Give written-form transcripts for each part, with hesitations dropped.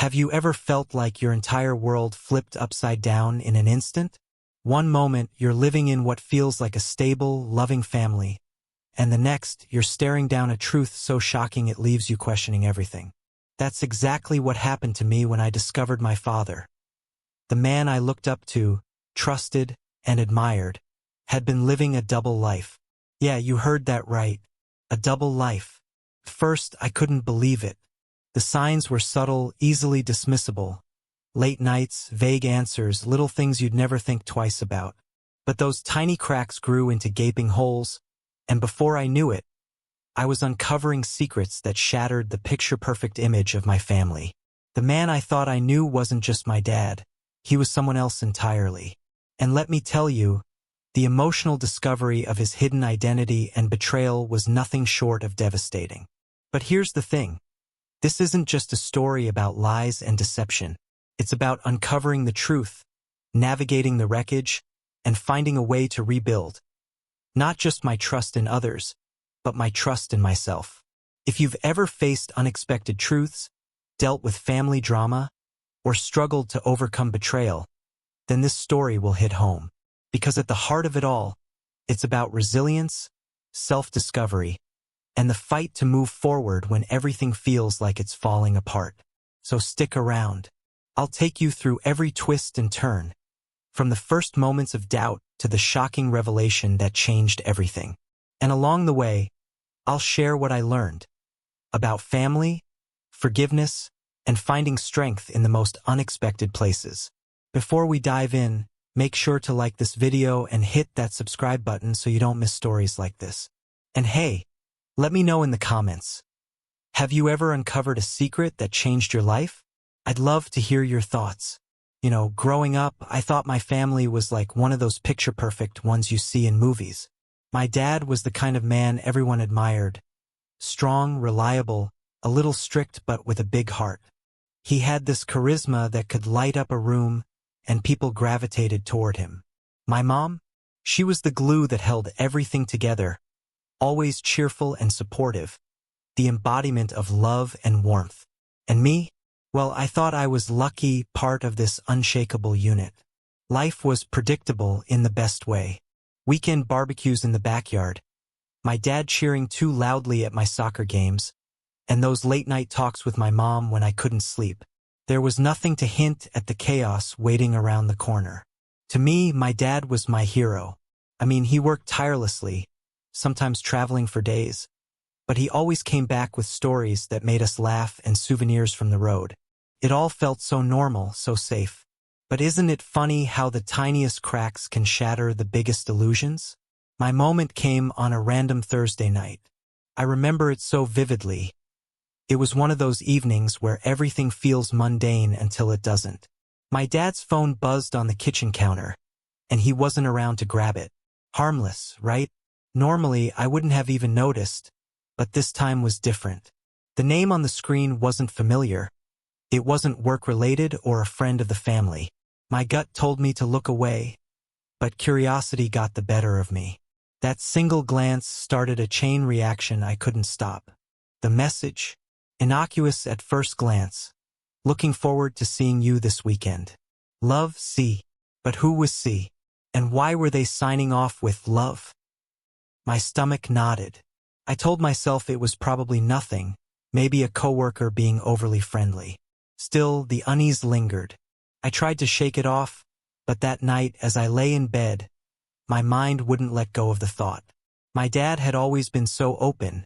Have you ever felt like your entire world flipped upside down in an instant? One moment, you're living in what feels like a stable, loving family, and the next, you're staring down a truth so shocking it leaves you questioning everything. That's exactly what happened to me when I discovered my father. The man I looked up to, trusted, and admired, had been living a double life. Yeah, you heard that right. A double life. First, I couldn't believe it. The signs were subtle, easily dismissible. Late nights, vague answers, little things you'd never think twice about. But those tiny cracks grew into gaping holes, and before I knew it, I was uncovering secrets that shattered the picture-perfect image of my family. The man I thought I knew wasn't just my dad. He was someone else entirely. And let me tell you, the emotional discovery of his hidden identity and betrayal was nothing short of devastating. But here's the thing. This isn't just a story about lies and deception. It's about uncovering the truth, navigating the wreckage, and finding a way to rebuild. Not just my trust in others, but my trust in myself. If you've ever faced unexpected truths, dealt with family drama, or struggled to overcome betrayal, then this story will hit home. Because at the heart of it all, it's about resilience, self-discovery, and the fight to move forward when everything feels like it's falling apart. So stick around. I'll take you through every twist and turn, from the first moments of doubt to the shocking revelation that changed everything. And along the way, I'll share what I learned about family, forgiveness, and finding strength in the most unexpected places. Before we dive in, make sure to like this video and hit that subscribe button so you don't miss stories like this. And hey, let me know in the comments. Have you ever uncovered a secret that changed your life? I'd love to hear your thoughts. Growing up, I thought my family was like one of those picture-perfect ones you see in movies. My dad was the kind of man everyone admired. Strong, reliable, a little strict but with a big heart. He had this charisma that could light up a room, and people gravitated toward him. My mom? She was the glue that held everything together, always cheerful and supportive, the embodiment of love and warmth. And me? Well, I thought I was lucky, part of this unshakable unit. Life was predictable in the best way. Weekend barbecues in the backyard, my dad cheering too loudly at my soccer games, and those late-night talks with my mom when I couldn't sleep. There was nothing to hint at the chaos waiting around the corner. To me, my dad was my hero. He worked tirelessly, sometimes traveling for days, but he always came back with stories that made us laugh and souvenirs from the road. It all felt so normal, so safe. But isn't it funny how the tiniest cracks can shatter the biggest illusions? My moment came on a random Thursday night. I remember it so vividly. It was one of those evenings where everything feels mundane until it doesn't. My dad's phone buzzed on the kitchen counter, and he wasn't around to grab it. Harmless, right? Normally, I wouldn't have even noticed, but this time was different. The name on the screen wasn't familiar. It wasn't work-related or a friend of the family. My gut told me to look away, but curiosity got the better of me. That single glance started a chain reaction I couldn't stop. The message, innocuous at first glance. Looking forward to seeing you this weekend. Love, C. But who was C? And why were they signing off with love? My stomach nodded. I told myself it was probably nothing, maybe a coworker being overly friendly. Still, the unease lingered. I tried to shake it off, but that night, as I lay in bed, my mind wouldn't let go of the thought. My dad had always been so open.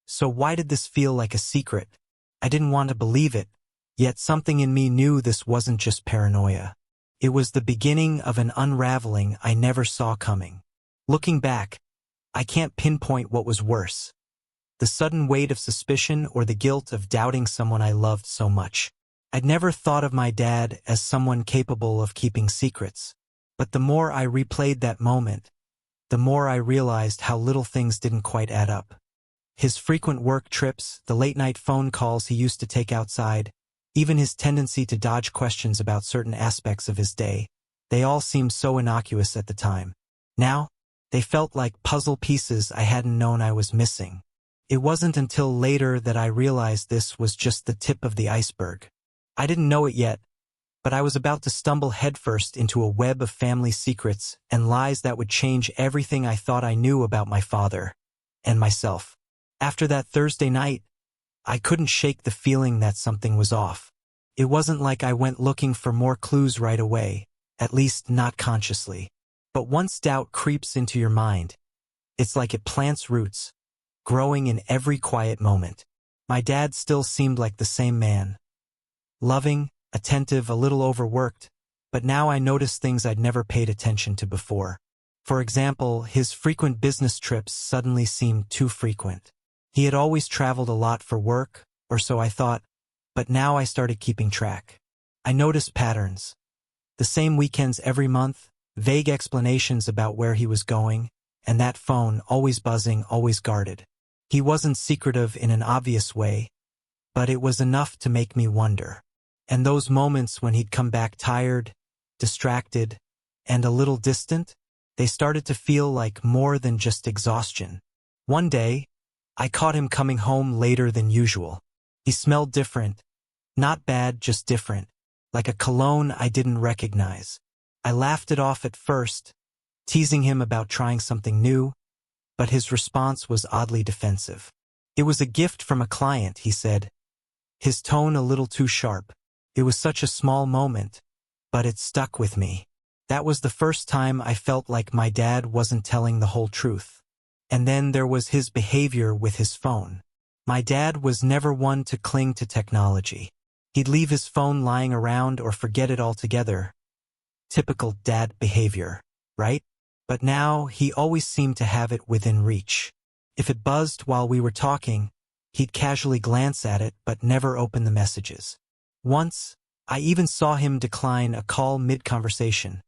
So why did this feel like a secret? I didn't want to believe it, yet something in me knew this wasn't just paranoia. It was the beginning of an unraveling I never saw coming. Looking back, I can't pinpoint what was worse. The sudden weight of suspicion or the guilt of doubting someone I loved so much. I'd never thought of my dad as someone capable of keeping secrets. But the more I replayed that moment, the more I realized how little things didn't quite add up. His frequent work trips, the late-night phone calls he used to take outside, even his tendency to dodge questions about certain aspects of his day, they all seemed so innocuous at the time. Now, they felt like puzzle pieces I hadn't known I was missing. It wasn't until later that I realized this was just the tip of the iceberg. I didn't know it yet, but I was about to stumble headfirst into a web of family secrets and lies that would change everything I thought I knew about my father and myself. After that Thursday night, I couldn't shake the feeling that something was off. It wasn't like I went looking for more clues right away, at least not consciously. But once doubt creeps into your mind, it's like it plants roots, growing in every quiet moment. My dad still seemed like the same man. Loving, attentive, a little overworked, but now I noticed things I'd never paid attention to before. For example, his frequent business trips suddenly seemed too frequent. He had always traveled a lot for work, or so I thought, but now I started keeping track. I noticed patterns. The same weekends every month, vague explanations about where he was going, and that phone always buzzing, always guarded. He wasn't secretive in an obvious way, but it was enough to make me wonder. And those moments when he'd come back tired, distracted, and a little distant, they started to feel like more than just exhaustion. One day, I caught him coming home later than usual. He smelled different. Not bad, just different. Like a cologne I didn't recognize. I laughed it off at first, teasing him about trying something new, but his response was oddly defensive. It was a gift from a client, he said, his tone a little too sharp. It was such a small moment, but it stuck with me. That was the first time I felt like my dad wasn't telling the whole truth. And then there was his behavior with his phone. My dad was never one to cling to technology. He'd leave his phone lying around or forget it altogether. Typical dad behavior, right? But now he always seemed to have it within reach. If it buzzed while we were talking, he'd casually glance at it but never open the messages. Once, I even saw him decline a call mid-conversation,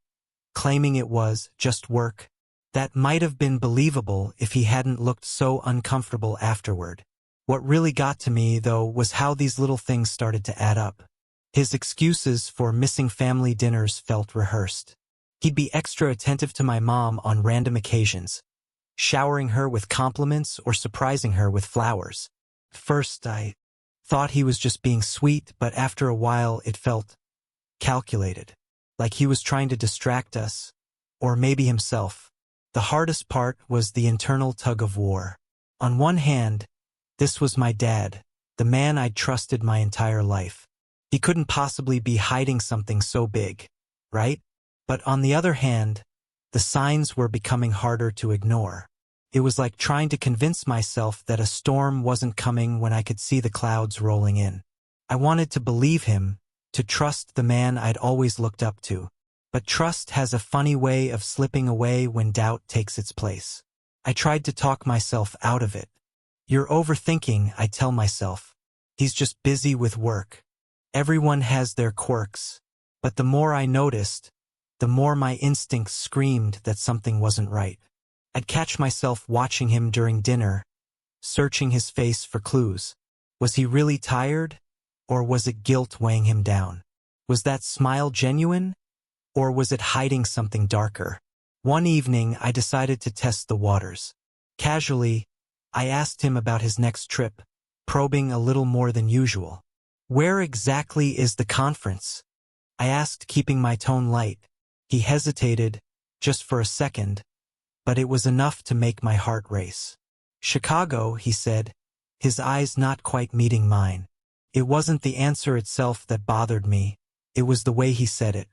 claiming it was just work. That might have been believable if he hadn't looked so uncomfortable afterward. What really got to me, though, was how these little things started to add up. His excuses for missing family dinners felt rehearsed. He'd be extra attentive to my mom on random occasions, showering her with compliments or surprising her with flowers. First, I thought he was just being sweet, but after a while it felt calculated, like he was trying to distract us, or maybe himself. The hardest part was the internal tug-of-war. On one hand, this was my dad, the man I'd trusted my entire life. He couldn't possibly be hiding something so big, right? But on the other hand, the signs were becoming harder to ignore. It was like trying to convince myself that a storm wasn't coming when I could see the clouds rolling in. I wanted to believe him, to trust the man I'd always looked up to. But trust has a funny way of slipping away when doubt takes its place. I tried to talk myself out of it. You're overthinking, I tell myself. He's just busy with work. Everyone has their quirks. But the more I noticed, the more my instincts screamed that something wasn't right. I'd catch myself watching him during dinner, searching his face for clues. Was he really tired? Or was it guilt weighing him down? Was that smile genuine? Or was it hiding something darker? One evening, I decided to test the waters. Casually, I asked him about his next trip, probing a little more than usual. Where exactly is the conference? I asked, keeping my tone light. He hesitated, just for a second, but it was enough to make my heart race. Chicago, he said, his eyes not quite meeting mine. It wasn't the answer itself that bothered me, it was the way he said it.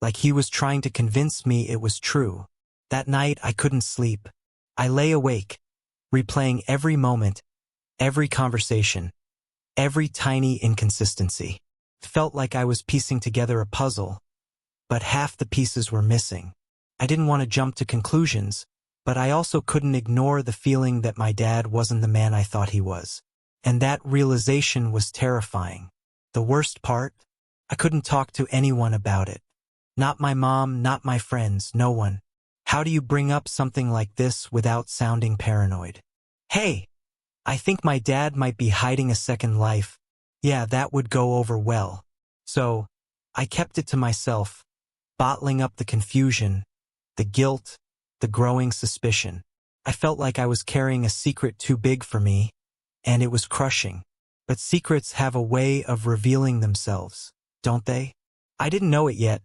Like he was trying to convince me it was true. That night I couldn't sleep. I lay awake, replaying every moment, every conversation, every tiny inconsistency. Felt like I was piecing together a puzzle, but half the pieces were missing. I didn't want to jump to conclusions, but I also couldn't ignore the feeling that my dad wasn't the man I thought he was. And that realization was terrifying. The worst part? I couldn't talk to anyone about it. Not my mom, not my friends, no one. How do you bring up something like this without sounding paranoid? Hey, I think my dad might be hiding a second life. Yeah, that would go over well. So, I kept it to myself, bottling up the confusion, the guilt, the growing suspicion. I felt like I was carrying a secret too big for me, and it was crushing. But secrets have a way of revealing themselves. don't they? I didn't know it yet,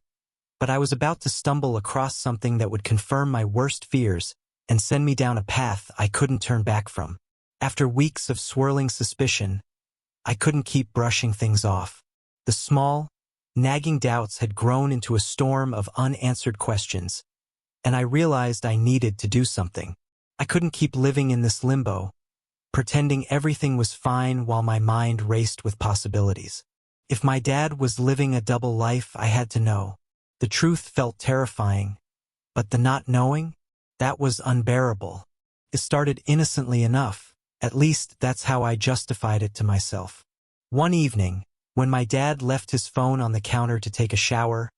but I was about to stumble across something that would confirm my worst fears and send me down a path I couldn't turn back from. After weeks of swirling suspicion, I couldn't keep brushing things off. The small, nagging doubts had grown into a storm of unanswered questions, and I realized I needed to do something. I couldn't keep living in this limbo, pretending everything was fine while my mind raced with possibilities. If my dad was living a double life, I had to know. The truth felt terrifying, but the not knowing, that was unbearable. It started innocently enough. At least that's how I justified it to myself. One evening, when my dad left his phone on the counter to take a shower,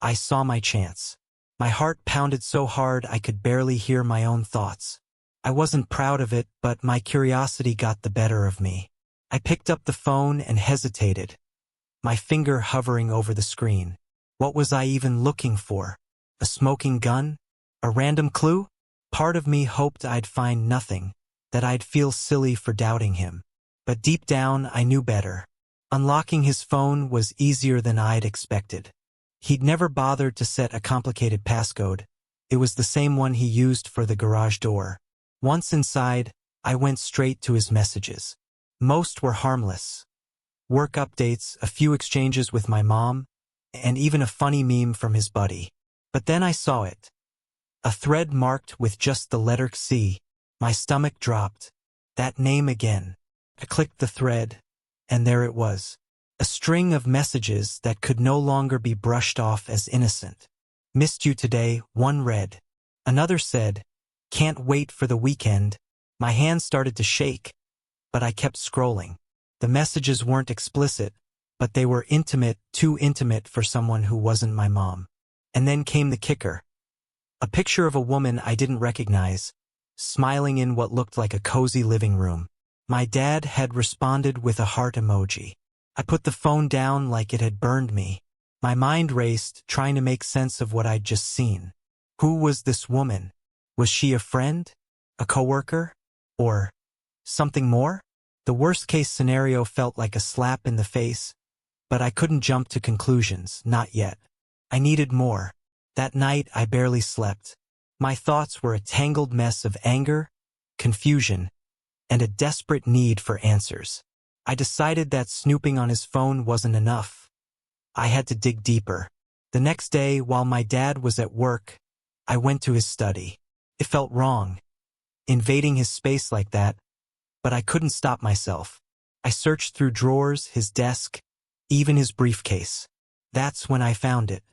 I saw my chance. My heart pounded so hard I could barely hear my own thoughts. I wasn't proud of it, but my curiosity got the better of me. I picked up the phone and hesitated, my finger hovering over the screen. What was I even looking for? A smoking gun? A random clue? Part of me hoped I'd find nothing, that I'd feel silly for doubting him. But deep down, I knew better. Unlocking his phone was easier than I'd expected. He'd never bothered to set a complicated passcode. It was the same one he used for the garage door. Once inside, I went straight to his messages. Most were harmless. Work updates, a few exchanges with my mom, and even a funny meme from his buddy. But then I saw it. A thread marked with just the letter C. My stomach dropped. That name again. I clicked the thread, and there it was. A string of messages that could no longer be brushed off as innocent. Missed you today, one read. Another said, can't wait for the weekend. My hands started to shake, but I kept scrolling. The messages weren't explicit, but they were intimate, too intimate for someone who wasn't my mom. And then came the kicker. A picture of a woman I didn't recognize, smiling in what looked like a cozy living room. My dad had responded with a heart emoji. I put the phone down like it had burned me. My mind raced, trying to make sense of what I'd just seen. Who was this woman? Was she a friend? A coworker? Or something more? The worst-case scenario felt like a slap in the face, but I couldn't jump to conclusions, not yet. I needed more. That night, I barely slept. My thoughts were a tangled mess of anger, confusion, and a desperate need for answers. I decided that snooping on his phone wasn't enough. I had to dig deeper. The next day, while my dad was at work, I went to his study. It felt wrong, invading his space like that, but I couldn't stop myself. I searched through drawers, his desk, even his briefcase. That's when I found it.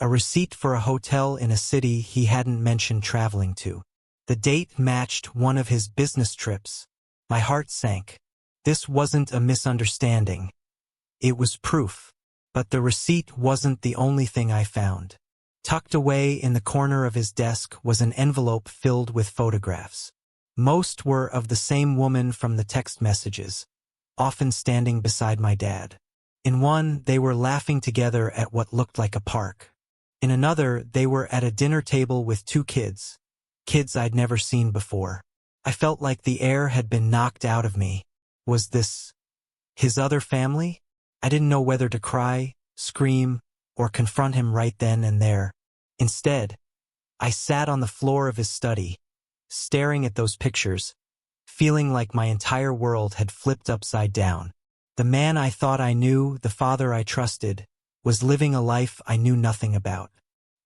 A receipt for a hotel in a city he hadn't mentioned traveling to. The date matched one of his business trips. My heart sank. This wasn't a misunderstanding. It was proof. But the receipt wasn't the only thing I found. Tucked away in the corner of his desk was an envelope filled with photographs. Most were of the same woman from the text messages, often standing beside my dad. In one, they were laughing together at what looked like a park. In another, they were at a dinner table with two kids I'd never seen before. I felt like the air had been knocked out of me. Was this his other family? I didn't know whether to cry, scream, or confront him right then and there. Instead, I sat on the floor of his study, staring at those pictures, feeling like my entire world had flipped upside down. The man I thought I knew, the father I trusted, was living a life I knew nothing about.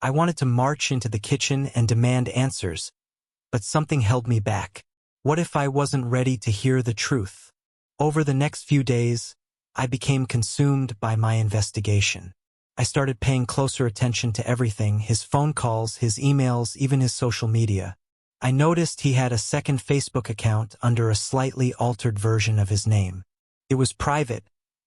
I wanted to march into the kitchen and demand answers, but something held me back. What if I wasn't ready to hear the truth? Over the next few days, I became consumed by my investigation. I started paying closer attention to everything, his phone calls, his emails, even his social media. I noticed he had a second Facebook account under a slightly altered version of his name. It was private,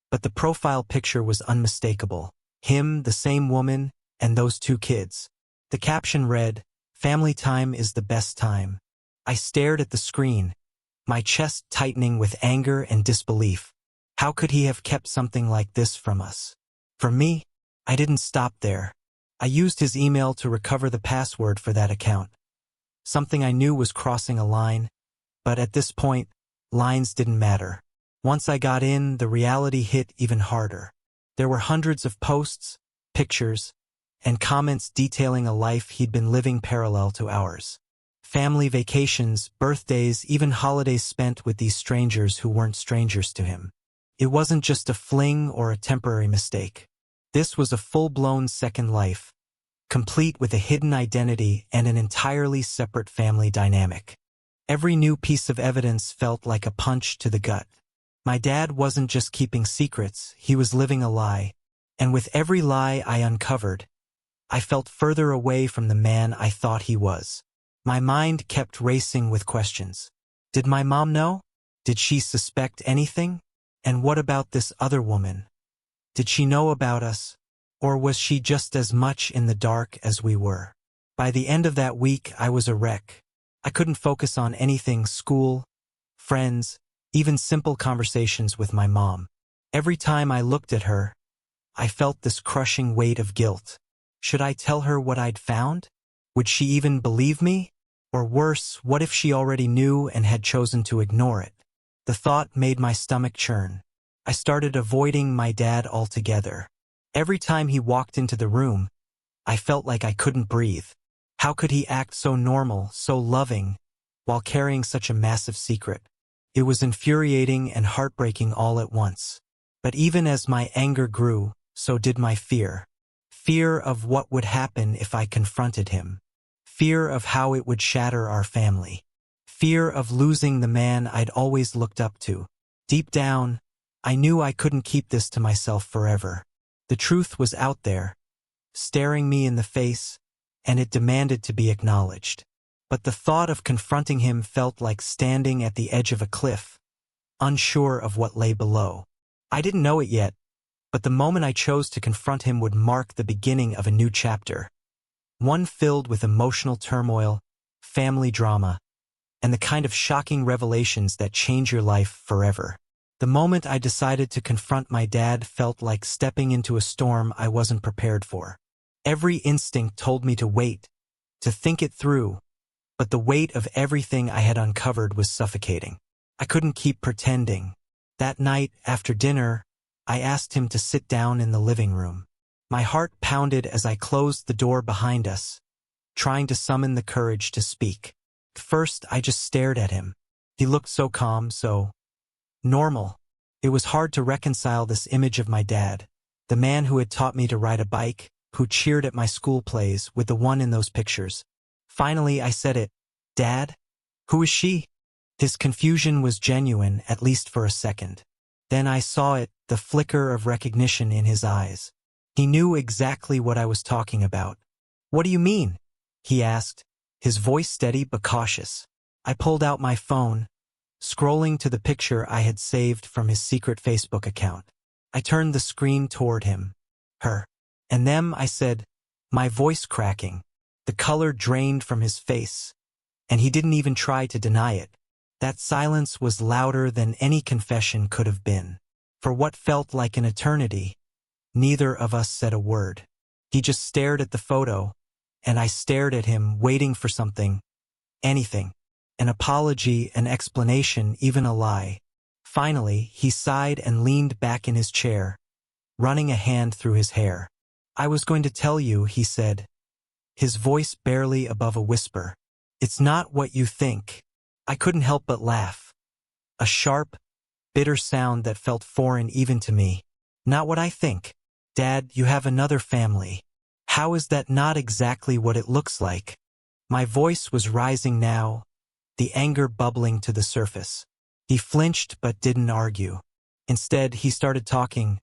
but the profile picture was unmistakable. Him, the same woman, and those two kids. The caption read, "Family time is the best time." I stared at the screen, my chest tightening with anger and disbelief. How could he have kept something like this from us? For me, I didn't stop there. I used his email to recover the password for that account. Something I knew was crossing a line, but at this point, lines didn't matter. Once I got in, the reality hit even harder. There were hundreds of posts, pictures, and comments detailing a life he'd been living parallel to ours. Family vacations, birthdays, even holidays spent with these strangers who weren't strangers to him. It wasn't just a fling or a temporary mistake. This was a full-blown second life, complete with a hidden identity and an entirely separate family dynamic. Every new piece of evidence felt like a punch to the gut. My dad wasn't just keeping secrets, he was living a lie. And with every lie I uncovered, I felt further away from the man I thought he was. My mind kept racing with questions. Did my mom know? Did she suspect anything? And what about this other woman? Did she know about us? Or was she just as much in the dark as we were? By the end of that week, I was a wreck. I couldn't focus on anything: school, friends, even simple conversations with my mom. Every time I looked at her, I felt this crushing weight of guilt. Should I tell her what I'd found? Would she even believe me? Or worse, what if she already knew and had chosen to ignore it? The thought made my stomach churn. I started avoiding my dad altogether. Every time he walked into the room, I felt like I couldn't breathe. How could he act so normal, so loving, while carrying such a massive secret? It was infuriating and heartbreaking all at once. But even as my anger grew, so did my fear. Fear of what would happen if I confronted him. Fear of how it would shatter our family. Fear of losing the man I'd always looked up to. Deep down, I knew I couldn't keep this to myself forever. The truth was out there, staring me in the face, and it demanded to be acknowledged. But the thought of confronting him felt like standing at the edge of a cliff, unsure of what lay below. I didn't know it yet, but the moment I chose to confront him would mark the beginning of a new chapter. One filled with emotional turmoil, family drama, and the kind of shocking revelations that change your life forever. The moment I decided to confront my dad felt like stepping into a storm I wasn't prepared for. Every instinct told me to wait, to think it through, but the weight of everything I had uncovered was suffocating. I couldn't keep pretending. That night, after dinner, I asked him to sit down in the living room. My heart pounded as I closed the door behind us, trying to summon the courage to speak. First, I just stared at him. He looked so calm, so normal. It was hard to reconcile this image of my dad, the man who had taught me to ride a bike, who cheered at my school plays, with the one in those pictures. Finally, I said it. Dad? Who is she? His confusion was genuine, at least for a second. Then I saw it, the flicker of recognition in his eyes. He knew exactly what I was talking about. What do you mean? He asked, his voice steady but cautious. I pulled out my phone, scrolling to the picture I had saved from his secret Facebook account. I turned the screen toward him. Her. And them, I said, my voice cracking. The color drained from his face, and he didn't even try to deny it. That silence was louder than any confession could have been. For what felt like an eternity, neither of us said a word. He just stared at the photo, and I stared at him, waiting for something, anything. An apology, an explanation, even a lie. Finally, he sighed and leaned back in his chair, running a hand through his hair. I was going to tell you, he said, his voice barely above a whisper. It's not what you think. I couldn't help but laugh. A sharp, bitter sound that felt foreign even to me. Not what I think. Dad, you have another family. How is that not exactly what it looks like? My voice was rising now, the anger bubbling to the surface. He flinched but didn't argue. Instead, he started talking,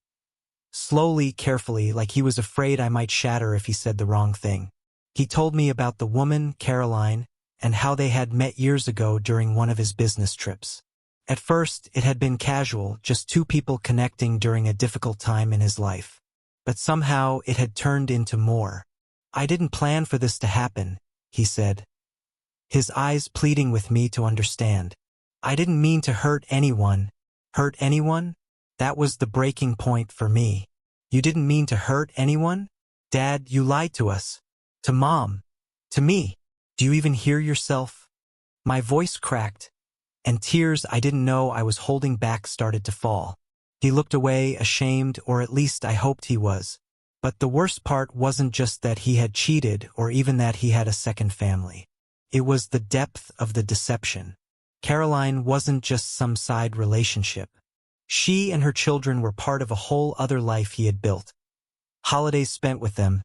slowly, carefully, like he was afraid I might shatter if he said the wrong thing. He told me about the woman, Caroline, and how they had met years ago during one of his business trips. At first, it had been casual, just two people connecting during a difficult time in his life. But somehow it had turned into more. I didn't plan for this to happen, he said, his eyes pleading with me to understand. I didn't mean to hurt anyone. Hurt anyone? That was the breaking point for me. You didn't mean to hurt anyone? Dad, you lied to us. To Mom. To me. Do you even hear yourself? My voice cracked, and tears I didn't know I was holding back started to fall. He looked away, ashamed, or at least I hoped he was. But the worst part wasn't just that he had cheated or even that he had a second family. It was the depth of the deception. Caroline wasn't just some side relationship. She and her children were part of a whole other life he had built. Holidays spent with them,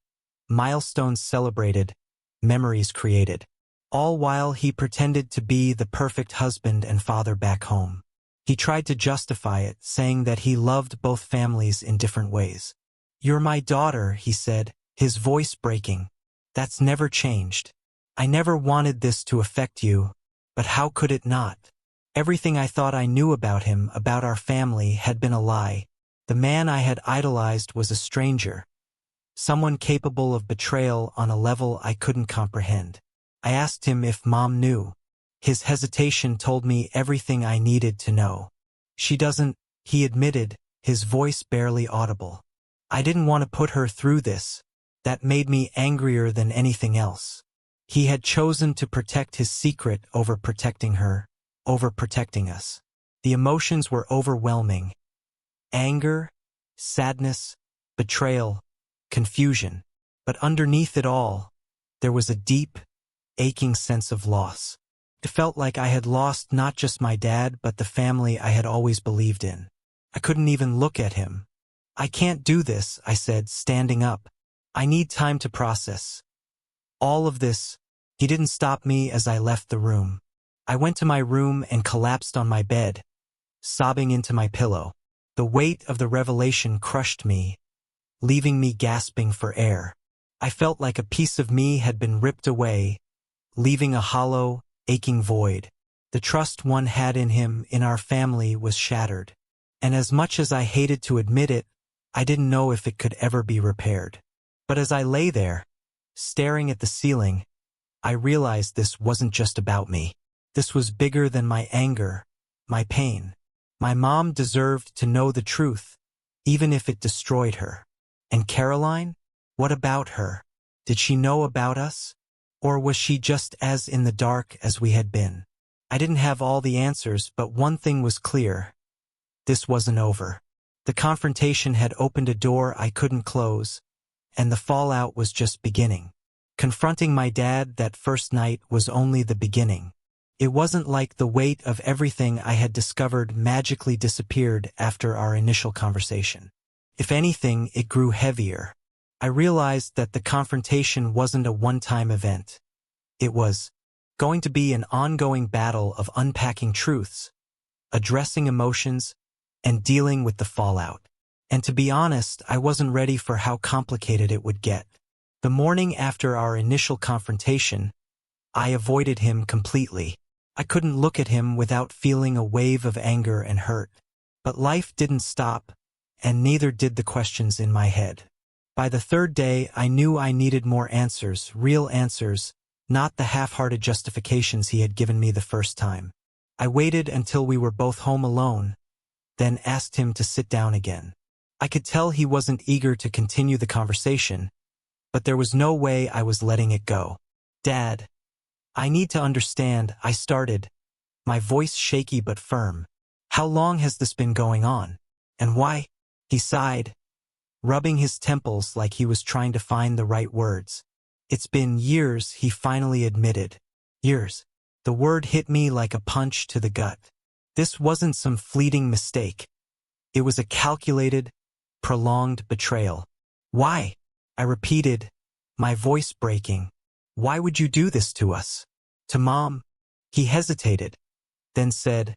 milestones celebrated, memories created. All while he pretended to be the perfect husband and father back home. He tried to justify it, saying that he loved both families in different ways. "You're my daughter," he said, his voice breaking. "That's never changed. I never wanted this to affect you, but how could it not? Everything I thought I knew about him, about our family, had been a lie. The man I had idolized was a stranger, someone capable of betrayal on a level I couldn't comprehend." I asked him if Mom knew. His hesitation told me everything I needed to know. "She doesn't," he admitted, his voice barely audible. I didn't want to put her through this. That made me angrier than anything else. He had chosen to protect his secret over protecting her, over protecting us. The emotions were overwhelming. Anger, sadness, betrayal, confusion. But underneath it all, there was a deep, aching sense of loss. It felt like I had lost not just my dad but the family I had always believed in. I couldn't even look at him. "I can't do this," I said, standing up. "I need time to process all of this." He didn't stop me as I left the room. I went to my room and collapsed on my bed, sobbing into my pillow. The weight of the revelation crushed me, leaving me gasping for air. I felt like a piece of me had been ripped away, leaving a hollow, aching void. The trust one had in him, in our family, was shattered. And as much as I hated to admit it, I didn't know if it could ever be repaired. But as I lay there, staring at the ceiling, I realized this wasn't just about me. This was bigger than my anger, my pain. My mom deserved to know the truth, even if it destroyed her. And Caroline? What about her? Did she know about us? Or was she just as in the dark as we had been? I didn't have all the answers, but one thing was clear. This wasn't over. The confrontation had opened a door I couldn't close, and the fallout was just beginning. Confronting my dad that first night was only the beginning. It wasn't like the weight of everything I had discovered magically disappeared after our initial conversation. If anything, it grew heavier. I realized that the confrontation wasn't a one-time event. It was going to be an ongoing battle of unpacking truths, addressing emotions, and dealing with the fallout. And to be honest, I wasn't ready for how complicated it would get. The morning after our initial confrontation, I avoided him completely. I couldn't look at him without feeling a wave of anger and hurt. But life didn't stop, and neither did the questions in my head. By the third day, I knew I needed more answers, real answers, not the half-hearted justifications he had given me the first time. I waited until we were both home alone, then asked him to sit down again. I could tell he wasn't eager to continue the conversation, but there was no way I was letting it go. "Dad, I need to understand," I started, my voice shaky but firm. "How long has this been going on? And why?" He sighed, rubbing his temples like he was trying to find the right words. "It's been years," he finally admitted. "Years." The word hit me like a punch to the gut. This wasn't some fleeting mistake. It was a calculated, prolonged betrayal. "Why?" I repeated, my voice breaking. "Why would you do this to us? To Mom?" He hesitated, then said,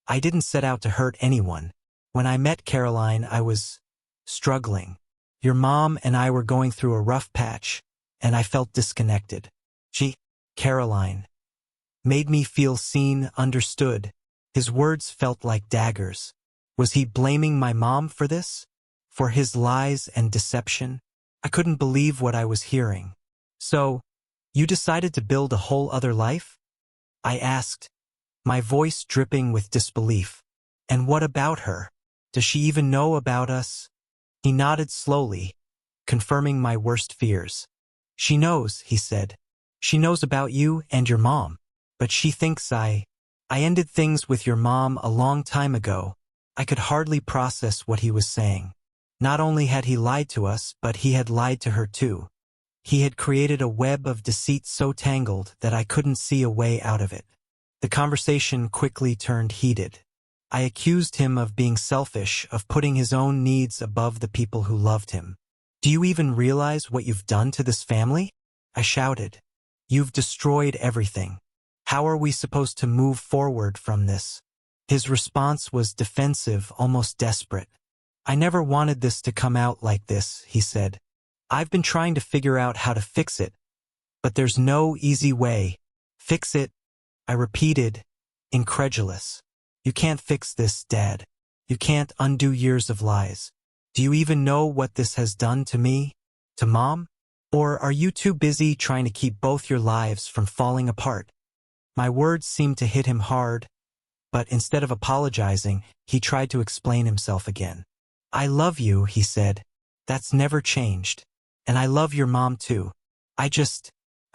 "I didn't set out to hurt anyone. When I met Caroline, I was struggling. Your mom and I were going through a rough patch, and I felt disconnected. Caroline, made me feel seen, understood." His words felt like daggers. Was he blaming my mom for this? For his lies and deception? I couldn't believe what I was hearing. "So, you decided to build a whole other life?" I asked, my voice dripping with disbelief. "And what about her? Does she even know about us?" He nodded slowly, confirming my worst fears. "She knows," he said. "She knows about you and your mom. But she thinks I ended things with your mom a long time ago. I could hardly process what he was saying. Not only had he lied to us, but he had lied to her too. He had created a web of deceit so tangled that I couldn't see a way out of it. The conversation quickly turned heated. I accused him of being selfish, of putting his own needs above the people who loved him. "Do you even realize what you've done to this family?" I shouted. "You've destroyed everything. How are we supposed to move forward from this?" His response was defensive, almost desperate. "I never wanted this to come out like this," he said. "I've been trying to figure out how to fix it, but there's no easy way." "Fix it?" I repeated, incredulous. "You can't fix this, Dad. You can't undo years of lies. Do you even know what this has done to me? To Mom? Or are you too busy trying to keep both your lives from falling apart?" My words seemed to hit him hard, but instead of apologizing, he tried to explain himself again. "I love you," he said. "That's never changed. And I love your mom too. I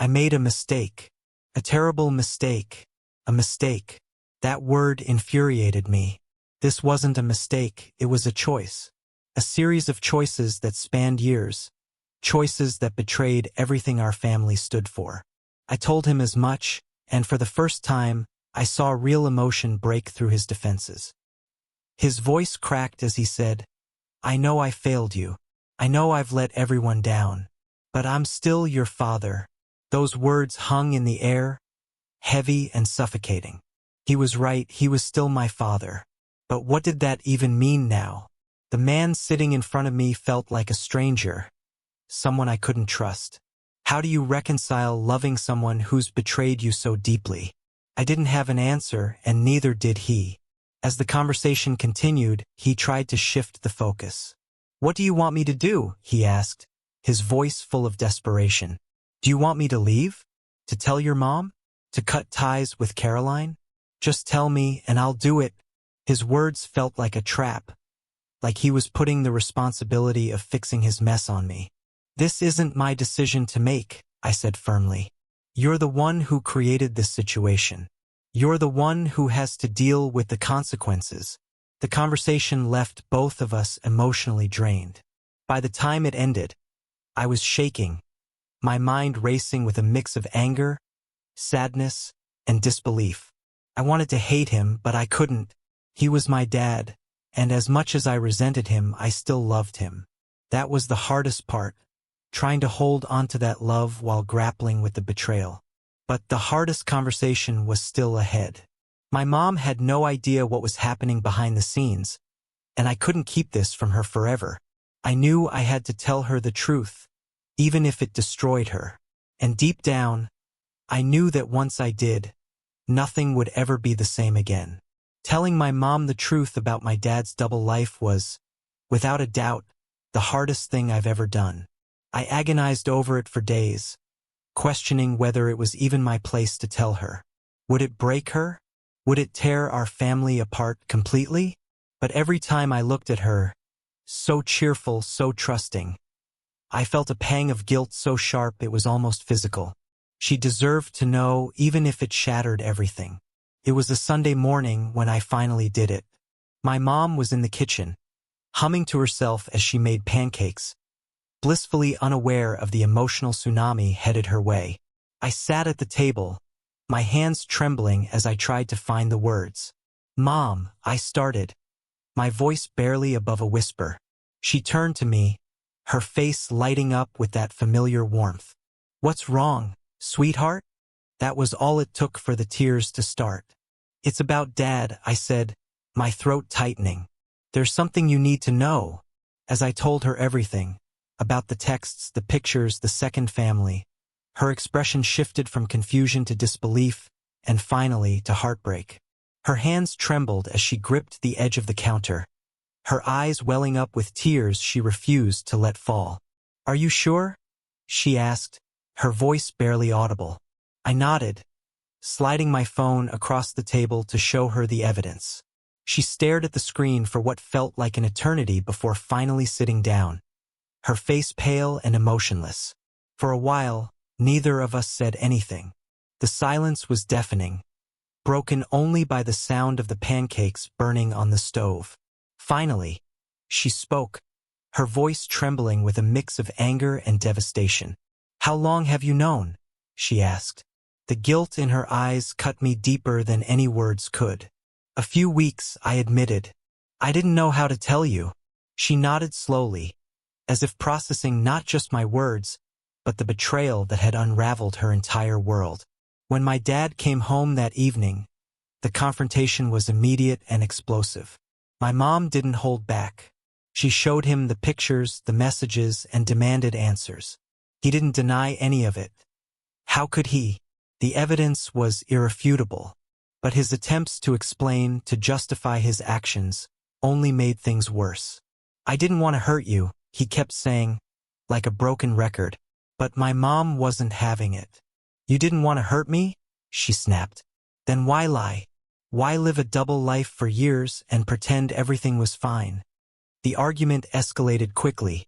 made a mistake. A terrible mistake. A mistake." That word infuriated me. This wasn't a mistake, it was a choice. A series of choices that spanned years. Choices that betrayed everything our family stood for. I told him as much, and for the first time, I saw real emotion break through his defenses. His voice cracked as he said, "I know I failed you. I know I've let everyone down. But I'm still your father." Those words hung in the air, heavy and suffocating. He was right, he was still my father. But what did that even mean now? The man sitting in front of me felt like a stranger, someone I couldn't trust. How do you reconcile loving someone who's betrayed you so deeply? I didn't have an answer, and neither did he. As the conversation continued, he tried to shift the focus. "What do you want me to do?" he asked, his voice full of desperation. "Do you want me to leave? To tell your mom? To cut ties with Caroline? Just tell me, and I'll do it." His words felt like a trap, like he was putting the responsibility of fixing his mess on me. "This isn't my decision to make," I said firmly. "You're the one who created this situation. You're the one who has to deal with the consequences." The conversation left both of us emotionally drained. By the time it ended, I was shaking, my mind racing with a mix of anger, sadness, and disbelief. I wanted to hate him, but I couldn't. He was my dad, and as much as I resented him, I still loved him. That was the hardest part, trying to hold onto that love while grappling with the betrayal. But the hardest conversation was still ahead. My mom had no idea what was happening behind the scenes, and I couldn't keep this from her forever. I knew I had to tell her the truth, even if it destroyed her. And deep down, I knew that once I did, nothing would ever be the same again. Telling my mom the truth about my dad's double life was, without a doubt, the hardest thing I've ever done. I agonized over it for days, questioning whether it was even my place to tell her. Would it break her? Would it tear our family apart completely? But every time I looked at her, so cheerful, so trusting, I felt a pang of guilt so sharp it was almost physical. She deserved to know, even if it shattered everything. It was a Sunday morning when I finally did it. My mom was in the kitchen, humming to herself as she made pancakes, blissfully unaware of the emotional tsunami headed her way. I sat at the table, my hands trembling as I tried to find the words. "Mom," I started, my voice barely above a whisper. She turned to me, her face lighting up with that familiar warmth. "What's wrong, sweetheart?" That was all it took for the tears to start. "It's about Dad," I said, my throat tightening. "There's something you need to know." As I told her everything, about the texts, the pictures, the second family, her expression shifted from confusion to disbelief, and finally to heartbreak. Her hands trembled as she gripped the edge of the counter, her eyes welling up with tears she refused to let fall. "Are you sure?" she asked, her voice barely audible. I nodded, sliding my phone across the table to show her the evidence. She stared at the screen for what felt like an eternity before finally sitting down, her face pale and emotionless. For a while, neither of us said anything. The silence was deafening, broken only by the sound of the pancakes burning on the stove. Finally, she spoke, her voice trembling with a mix of anger and devastation. "How long have you known?" she asked. The guilt in her eyes cut me deeper than any words could. "A few weeks," I admitted. "I didn't know how to tell you." She nodded slowly, as if processing not just my words, but the betrayal that had unraveled her entire world. When my dad came home that evening, the confrontation was immediate and explosive. My mom didn't hold back. She showed him the pictures, the messages, and demanded answers. He didn't deny any of it. How could he? The evidence was irrefutable, but his attempts to explain, to justify his actions, only made things worse. "I didn't want to hurt you," he kept saying, like a broken record, but my mom wasn't having it. "You didn't want to hurt me?" she snapped. "Then why lie? Why live a double life for years and pretend everything was fine?" The argument escalated quickly,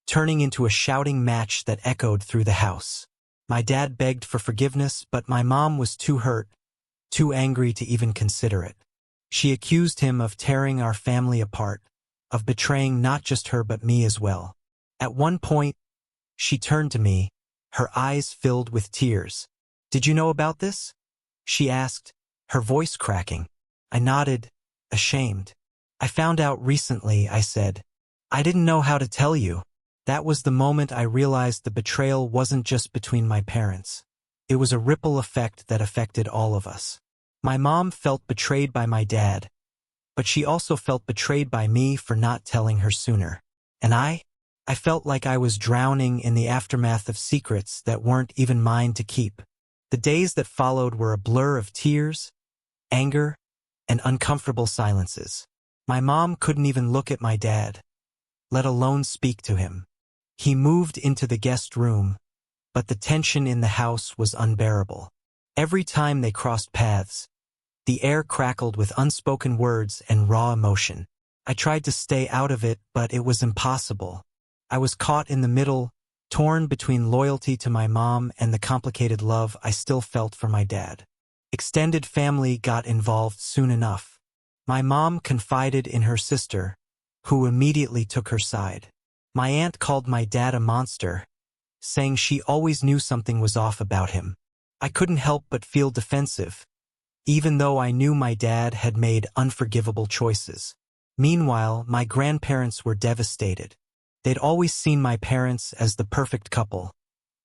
turning into a shouting match that echoed through the house. My dad begged for forgiveness, but my mom was too hurt, too angry to even consider it. She accused him of tearing our family apart, of betraying not just her but me as well. At one point, she turned to me, her eyes filled with tears. "Did you know about this?" she asked, her voice cracking. I nodded, ashamed. "I found out recently," I said. "I didn't know how to tell you." That was the moment I realized the betrayal wasn't just between my parents. It was a ripple effect that affected all of us. My mom felt betrayed by my dad, but she also felt betrayed by me for not telling her sooner. And I felt like I was drowning in the aftermath of secrets that weren't even mine to keep. The days that followed were a blur of tears, anger, and uncomfortable silences. My mom couldn't even look at my dad, let alone speak to him. He moved into the guest room, but the tension in the house was unbearable. Every time they crossed paths, the air crackled with unspoken words and raw emotion. I tried to stay out of it, but it was impossible. I was caught in the middle, torn between loyalty to my mom and the complicated love I still felt for my dad. Extended family got involved soon enough. My mom confided in her sister, who immediately took her side. My aunt called my dad a monster, saying she always knew something was off about him. I couldn't help but feel defensive, even though I knew my dad had made unforgivable choices. Meanwhile, my grandparents were devastated. They'd always seen my parents as the perfect couple,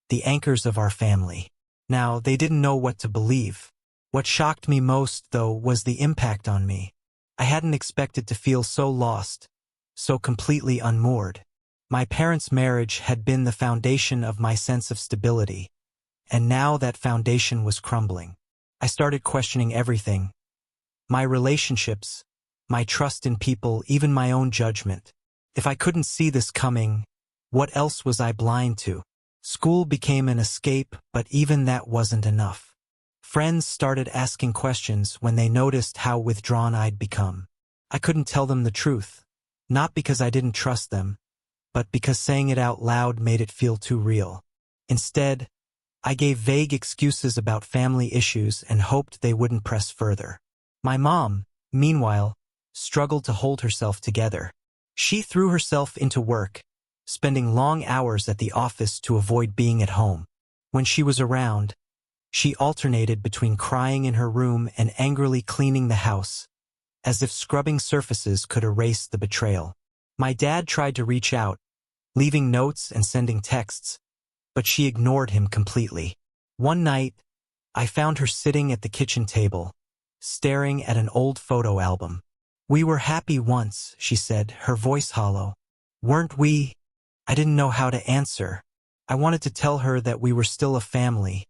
the anchors of our family. Now, they didn't know what to believe. What shocked me most, though, was the impact on me. I hadn't expected to feel so lost, so completely unmoored. My parents' marriage had been the foundation of my sense of stability, and now that foundation was crumbling. I started questioning everything. My relationships, my trust in people, even my own judgment. If I couldn't see this coming, what else was I blind to? School became an escape, but even that wasn't enough. Friends started asking questions when they noticed how withdrawn I'd become. I couldn't tell them the truth, not because I didn't trust them, but because saying it out loud made it feel too real. Instead, I gave vague excuses about family issues and hoped they wouldn't press further. My mom, meanwhile, struggled to hold herself together. She threw herself into work, spending long hours at the office to avoid being at home. When she was around, she alternated between crying in her room and angrily cleaning the house, as if scrubbing surfaces could erase the betrayal. My dad tried to reach out, leaving notes and sending texts, but she ignored him completely. One night, I found her sitting at the kitchen table, staring at an old photo album. "We were happy once," she said, her voice hollow. "Weren't we?" I didn't know how to answer. I wanted to tell her that we were still a family,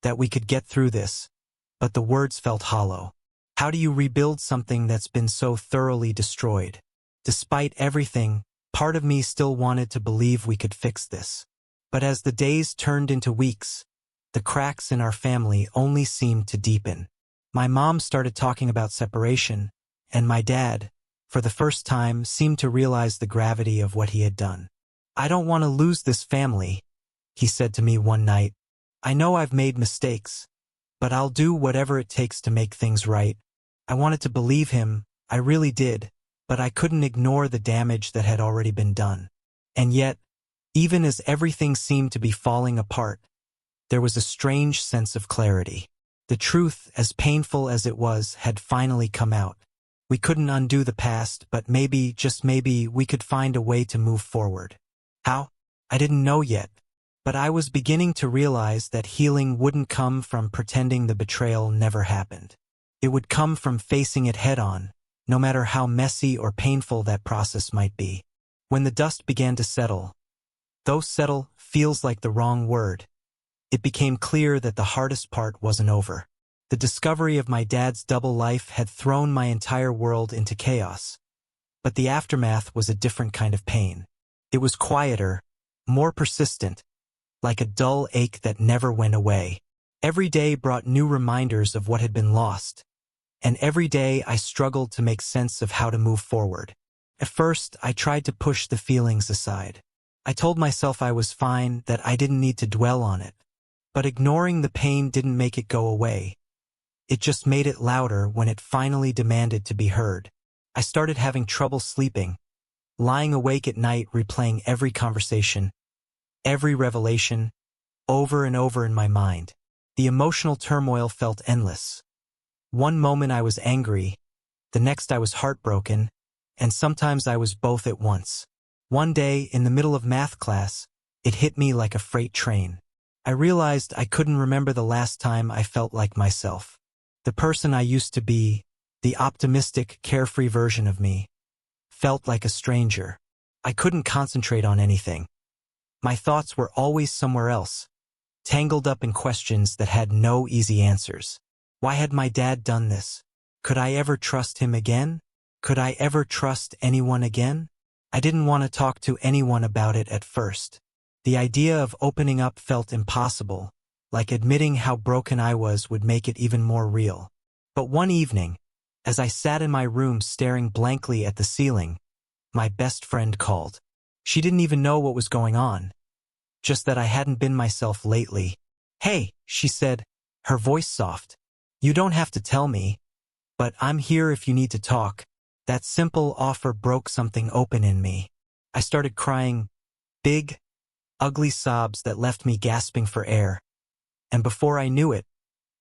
that we could get through this, but the words felt hollow. How do you rebuild something that's been so thoroughly destroyed? Despite everything, part of me still wanted to believe we could fix this. But as the days turned into weeks, the cracks in our family only seemed to deepen. My mom started talking about separation, and my dad, for the first time, seemed to realize the gravity of what he had done. "I don't want to lose this family," he said to me one night. "I know I've made mistakes, but I'll do whatever it takes to make things right." I wanted to believe him, I really did, but I couldn't ignore the damage that had already been done. And yet, even as everything seemed to be falling apart, there was a strange sense of clarity. The truth, as painful as it was, had finally come out. We couldn't undo the past, but maybe, just maybe, we could find a way to move forward. How? I didn't know yet, but I was beginning to realize that healing wouldn't come from pretending the betrayal never happened. It would come from facing it head-on, no matter how messy or painful that process might be. When the dust began to settle, though settle feels like the wrong word, it became clear that the hardest part wasn't over. The discovery of my dad's double life had thrown my entire world into chaos. But the aftermath was a different kind of pain. It was quieter, more persistent, like a dull ache that never went away. Every day brought new reminders of what had been lost, and every day I struggled to make sense of how to move forward. At first, I tried to push the feelings aside. I told myself I was fine, that I didn't need to dwell on it. But ignoring the pain didn't make it go away. It just made it louder when it finally demanded to be heard. I started having trouble sleeping, lying awake at night replaying every conversation, every revelation, over and over in my mind. The emotional turmoil felt endless. One moment I was angry, the next I was heartbroken, and sometimes I was both at once. One day, in the middle of math class, it hit me like a freight train. I realized I couldn't remember the last time I felt like myself. The person I used to be, the optimistic, carefree version of me, felt like a stranger. I couldn't concentrate on anything. My thoughts were always somewhere else, tangled up in questions that had no easy answers. Why had my dad done this? Could I ever trust him again? Could I ever trust anyone again? I didn't want to talk to anyone about it at first. The idea of opening up felt impossible, like admitting how broken I was would make it even more real. But one evening, as I sat in my room staring blankly at the ceiling, my best friend called. She didn't even know what was going on, just that I hadn't been myself lately. "Hey," she said, her voice soft. "You don't have to tell me, but I'm here if you need to talk." That simple offer broke something open in me. I started crying, big, ugly sobs that left me gasping for air. And before I knew it,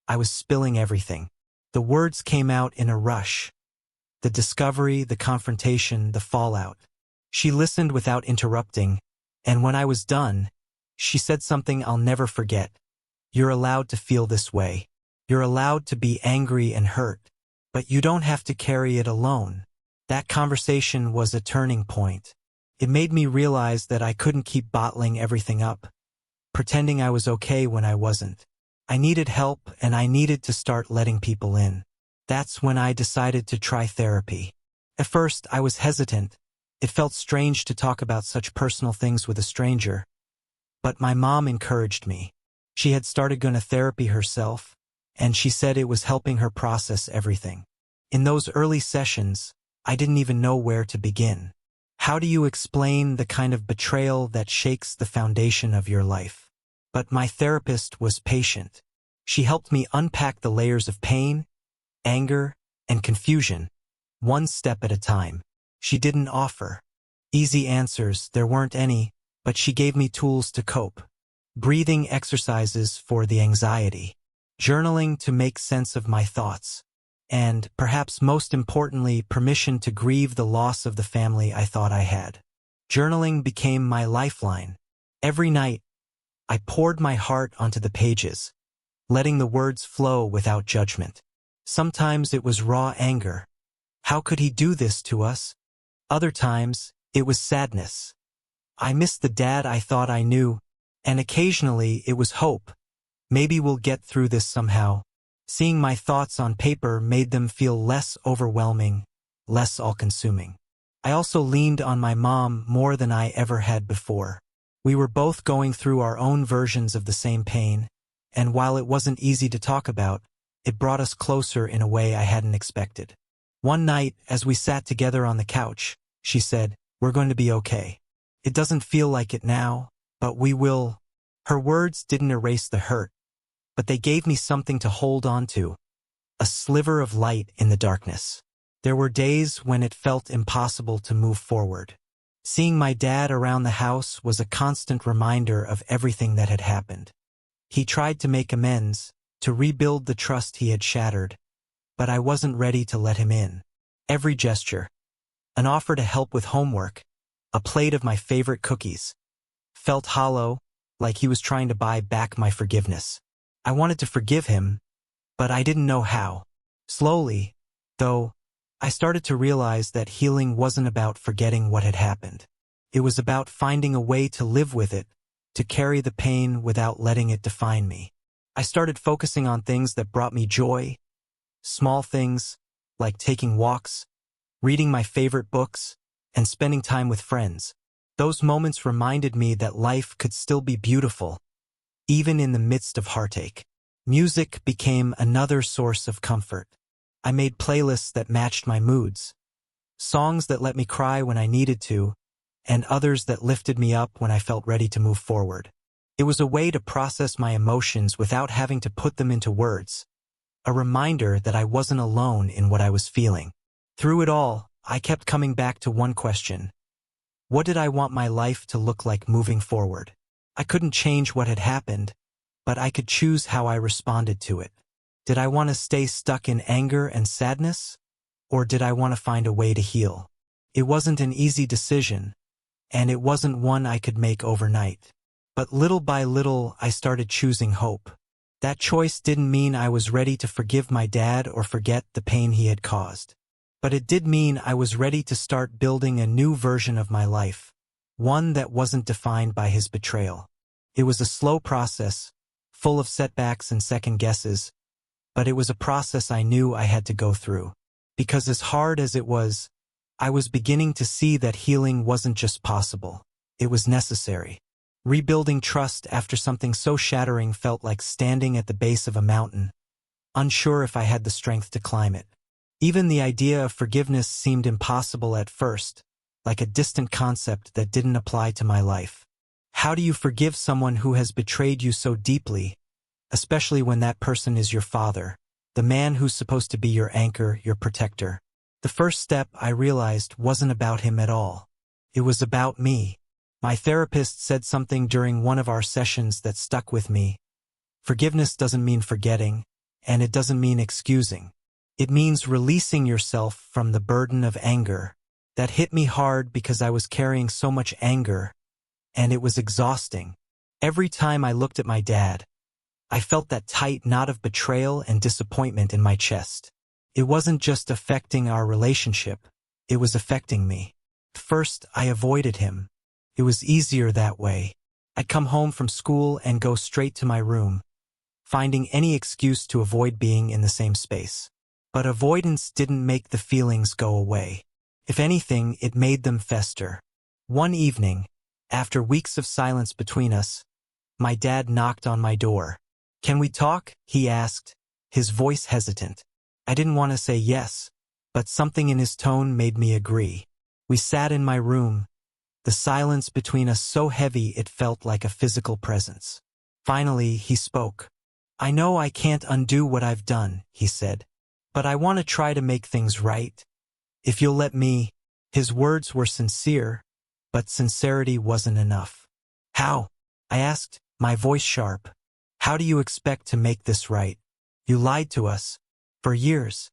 I was spilling everything. The words came out in a rush. The discovery, the confrontation, the fallout. She listened without interrupting, and when I was done, she said something I'll never forget. "You're allowed to feel this way. You're allowed to be angry and hurt, but you don't have to carry it alone." That conversation was a turning point. It made me realize that I couldn't keep bottling everything up, pretending I was okay when I wasn't. I needed help, and I needed to start letting people in. That's when I decided to try therapy. At first, I was hesitant. It felt strange to talk about such personal things with a stranger. But my mom encouraged me. She had started going to therapy herself, and she said it was helping her process everything. In those early sessions, I didn't even know where to begin. How do you explain the kind of betrayal that shakes the foundation of your life? But my therapist was patient. She helped me unpack the layers of pain, anger, and confusion, one step at a time. She didn't offer easy answers, there weren't any, but she gave me tools to cope. Breathing exercises for the anxiety, journaling to make sense of my thoughts, and, perhaps most importantly, permission to grieve the loss of the family I thought I had. Journaling became my lifeline. Every night, I poured my heart onto the pages, letting the words flow without judgment. Sometimes it was raw anger. How could he do this to us? Other times, it was sadness. I missed the dad I thought I knew, and occasionally it was hope. Maybe we'll get through this somehow. Seeing my thoughts on paper made them feel less overwhelming, less all-consuming. I also leaned on my mom more than I ever had before. We were both going through our own versions of the same pain, and while it wasn't easy to talk about, it brought us closer in a way I hadn't expected. One night, as we sat together on the couch, she said, "We're going to be okay. It doesn't feel like it now, but we will." Her words didn't erase the hurt, but they gave me something to hold on to, a sliver of light in the darkness. There were days when it felt impossible to move forward. Seeing my dad around the house was a constant reminder of everything that had happened. He tried to make amends, to rebuild the trust he had shattered, but I wasn't ready to let him in. Every gesture, an offer to help with homework, a plate of my favorite cookies, felt hollow, like he was trying to buy back my forgiveness. I wanted to forgive him, but I didn't know how. Slowly, though, I started to realize that healing wasn't about forgetting what had happened. It was about finding a way to live with it, to carry the pain without letting it define me. I started focusing on things that brought me joy, small things, like taking walks, reading my favorite books, and spending time with friends. Those moments reminded me that life could still be beautiful, even in the midst of heartache. Music became another source of comfort. I made playlists that matched my moods, songs that let me cry when I needed to, and others that lifted me up when I felt ready to move forward. It was a way to process my emotions without having to put them into words, a reminder that I wasn't alone in what I was feeling. Through it all, I kept coming back to one question. What did I want my life to look like moving forward? I couldn't change what had happened, but I could choose how I responded to it. Did I want to stay stuck in anger and sadness, or did I want to find a way to heal? It wasn't an easy decision, and it wasn't one I could make overnight. But little by little, I started choosing hope. That choice didn't mean I was ready to forgive my dad or forget the pain he had caused. But it did mean I was ready to start building a new version of my life, one that wasn't defined by his betrayal. It was a slow process, full of setbacks and second guesses, but it was a process I knew I had to go through. Because as hard as it was, I was beginning to see that healing wasn't just possible, it was necessary. Rebuilding trust after something so shattering felt like standing at the base of a mountain, unsure if I had the strength to climb it. Even the idea of forgiveness seemed impossible at first, like a distant concept that didn't apply to my life. How do you forgive someone who has betrayed you so deeply, especially when that person is your father, the man who's supposed to be your anchor, your protector? The first step, I realized, wasn't about him at all. It was about me. My therapist said something during one of our sessions that stuck with me. Forgiveness doesn't mean forgetting, and it doesn't mean excusing. It means releasing yourself from the burden of anger. That hit me hard because I was carrying so much anger, and it was exhausting. Every time I looked at my dad, I felt that tight knot of betrayal and disappointment in my chest. It wasn't just affecting our relationship, it was affecting me. First, I avoided him. It was easier that way. I'd come home from school and go straight to my room, finding any excuse to avoid being in the same space. But avoidance didn't make the feelings go away. If anything, it made them fester. One evening, after weeks of silence between us, my dad knocked on my door. "Can we talk?" he asked, his voice hesitant. I didn't want to say yes, but something in his tone made me agree. We sat in my room, the silence between us so heavy it felt like a physical presence. Finally, he spoke. "I know I can't undo what I've done," he said, "but I want to try to make things right. If you'll let me." His words were sincere, but sincerity wasn't enough. "How?" I asked, my voice sharp. "How do you expect to make this right? You lied to us. For years."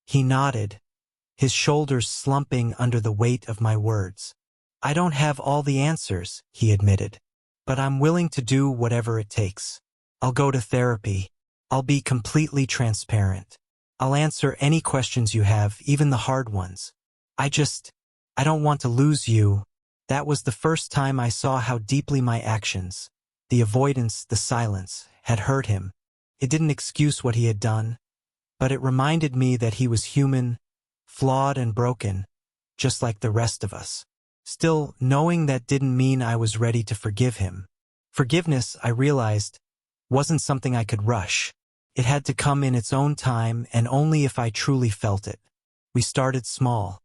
He nodded, his shoulders slumping under the weight of my words. "I don't have all the answers," he admitted, "but I'm willing to do whatever it takes. I'll go to therapy. I'll be completely transparent. I'll answer any questions you have, even the hard ones. I don't want to lose you." That was the first time I saw how deeply my actions, the avoidance, the silence, had hurt him. It didn't excuse what he had done, but it reminded me that he was human, flawed and broken, just like the rest of us. Still, knowing that didn't mean I was ready to forgive him. Forgiveness, I realized, wasn't something I could rush. It had to come in its own time and only if I truly felt it. We started small.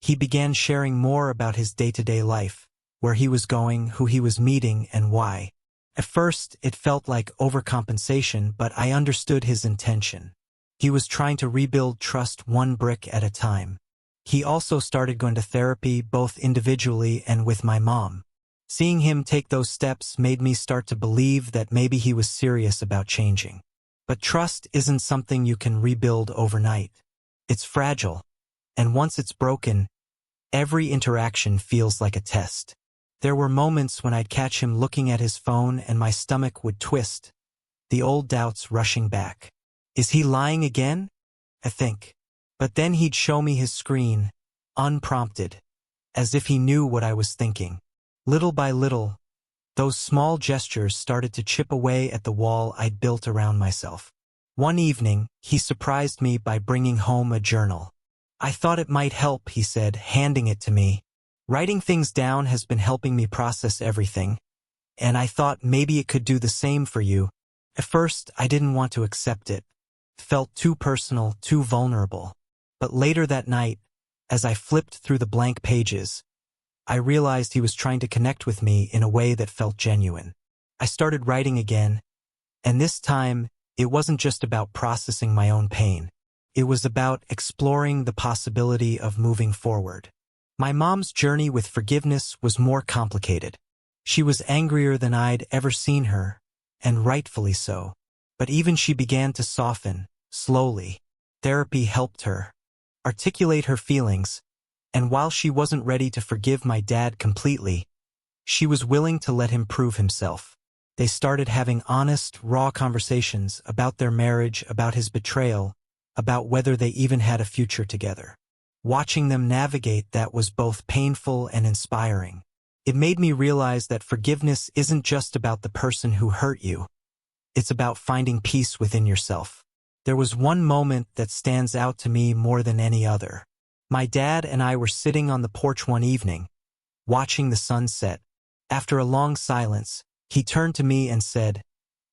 He began sharing more about his day-to-day life, where he was going, who he was meeting, and why. At first, it felt like overcompensation, but I understood his intention. He was trying to rebuild trust one brick at a time. He also started going to therapy both individually and with my mom. Seeing him take those steps made me start to believe that maybe he was serious about changing. But trust isn't something you can rebuild overnight. It's fragile, and once it's broken, every interaction feels like a test. There were moments when I'd catch him looking at his phone and my stomach would twist, the old doubts rushing back. Is he lying again? I think. But then he'd show me his screen, unprompted, as if he knew what I was thinking. Little by little, those small gestures started to chip away at the wall I'd built around myself. One evening, he surprised me by bringing home a journal. I thought it might help, he said, handing it to me. Writing things down has been helping me process everything, and I thought maybe it could do the same for you. At first, I didn't want to accept it. It felt too personal, too vulnerable. But later that night, as I flipped through the blank pages, I realized he was trying to connect with me in a way that felt genuine. I started writing again, and this time, it wasn't just about processing my own pain. It was about exploring the possibility of moving forward. My mom's journey with forgiveness was more complicated. She was angrier than I'd ever seen her, and rightfully so. But even she began to soften, slowly. Therapy helped her articulate her feelings, and while she wasn't ready to forgive my dad completely, she was willing to let him prove himself. They started having honest, raw conversations about their marriage, about his betrayal, about whether they even had a future together. Watching them navigate that was both painful and inspiring. It made me realize that forgiveness isn't just about the person who hurt you. It's about finding peace within yourself. There was one moment that stands out to me more than any other. My dad and I were sitting on the porch one evening, watching the sun set. After a long silence, he turned to me and said,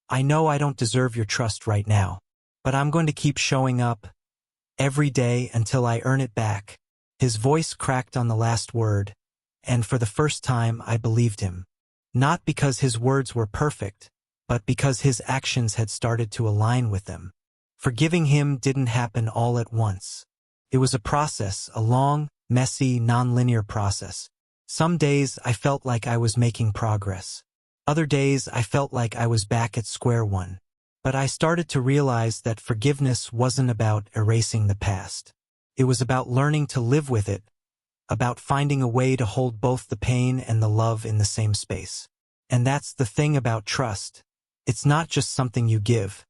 "I know I don't deserve your trust right now, but I'm going to keep showing up every day until I earn it back." His voice cracked on the last word, and for the first time I believed him. Not because his words were perfect, but because his actions had started to align with them. Forgiving him didn't happen all at once. It was a process, a long, messy, non-linear process. Some days I felt like I was making progress. Other days I felt like I was back at square one. But I started to realize that forgiveness wasn't about erasing the past. It was about learning to live with it, about finding a way to hold both the pain and the love in the same space. And that's the thing about trust. It's not just something you give.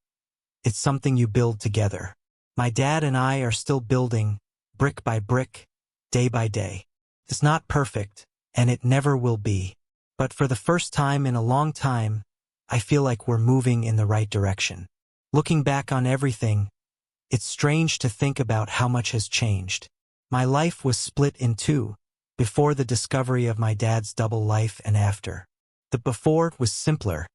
It's something you build together. My dad and I are still building, brick by brick, day by day. It's not perfect, and it never will be. But for the first time in a long time, I feel like we're moving in the right direction. Looking back on everything, it's strange to think about how much has changed. My life was split in two, before the discovery of my dad's double life and after. The before was simpler,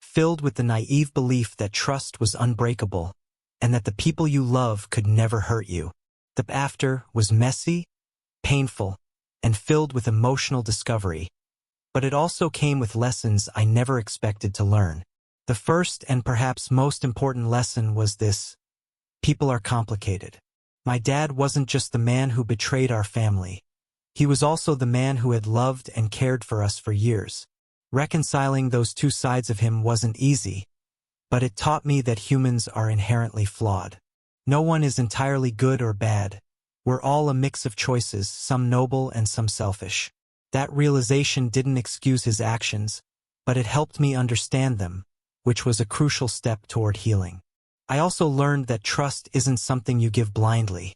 filled with the naive belief that trust was unbreakable, and that the people you love could never hurt you. The after was messy, painful, and filled with emotional discovery. But it also came with lessons I never expected to learn. The first and perhaps most important lesson was this: people are complicated. My dad wasn't just the man who betrayed our family. He was also the man who had loved and cared for us for years. Reconciling those two sides of him wasn't easy, but it taught me that humans are inherently flawed. No one is entirely good or bad. We're all a mix of choices, some noble and some selfish. That realization didn't excuse his actions, but it helped me understand them, which was a crucial step toward healing. I also learned that trust isn't something you give blindly.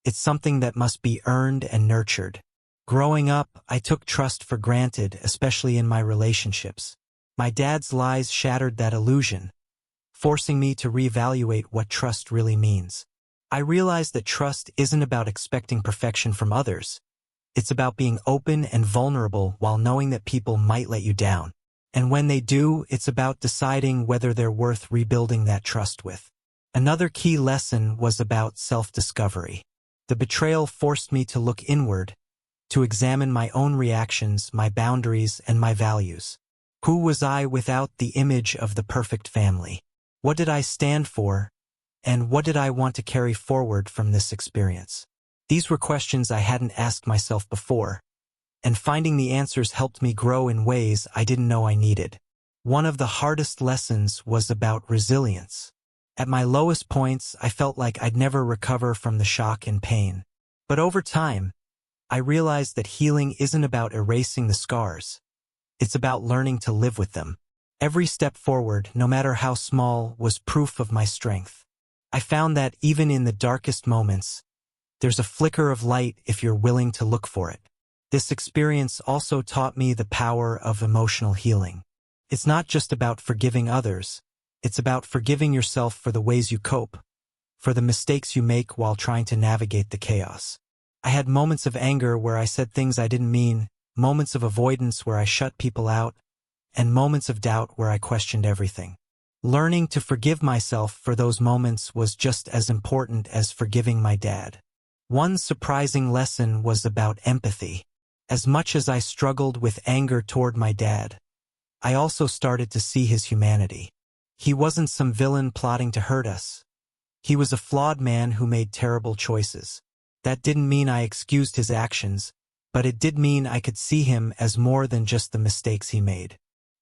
It's something that must be earned and nurtured. Growing up, I took trust for granted, especially in my relationships. My dad's lies shattered that illusion, forcing me to reevaluate what trust really means. I realized that trust isn't about expecting perfection from others. It's about being open and vulnerable while knowing that people might let you down. And when they do, it's about deciding whether they're worth rebuilding that trust with. Another key lesson was about self-discovery. The betrayal forced me to look inward, to examine my own reactions, my boundaries, and my values. Who was I without the image of the perfect family? What did I stand for, And what did I want to carry forward from this experience? These were questions I hadn't asked myself before, and finding the answers helped me grow in ways I didn't know I needed. One of the hardest lessons was about resilience. At my lowest points, I felt like I'd never recover from the shock and pain. But over time, I realized that healing isn't about erasing the scars. It's about learning to live with them. Every step forward, no matter how small, was proof of my strength. I found that even in the darkest moments, there's a flicker of light if you're willing to look for it. This experience also taught me the power of emotional healing. It's not just about forgiving others. It's about forgiving yourself for the ways you cope, for the mistakes you make while trying to navigate the chaos. I had moments of anger where I said things I didn't mean, moments of avoidance where I shut people out, and moments of doubt where I questioned everything. Learning to forgive myself for those moments was just as important as forgiving my dad. One surprising lesson was about empathy. As much as I struggled with anger toward my dad, I also started to see his humanity. He wasn't some villain plotting to hurt us. He was a flawed man who made terrible choices. That didn't mean I excused his actions, but it did mean I could see him as more than just the mistakes he made.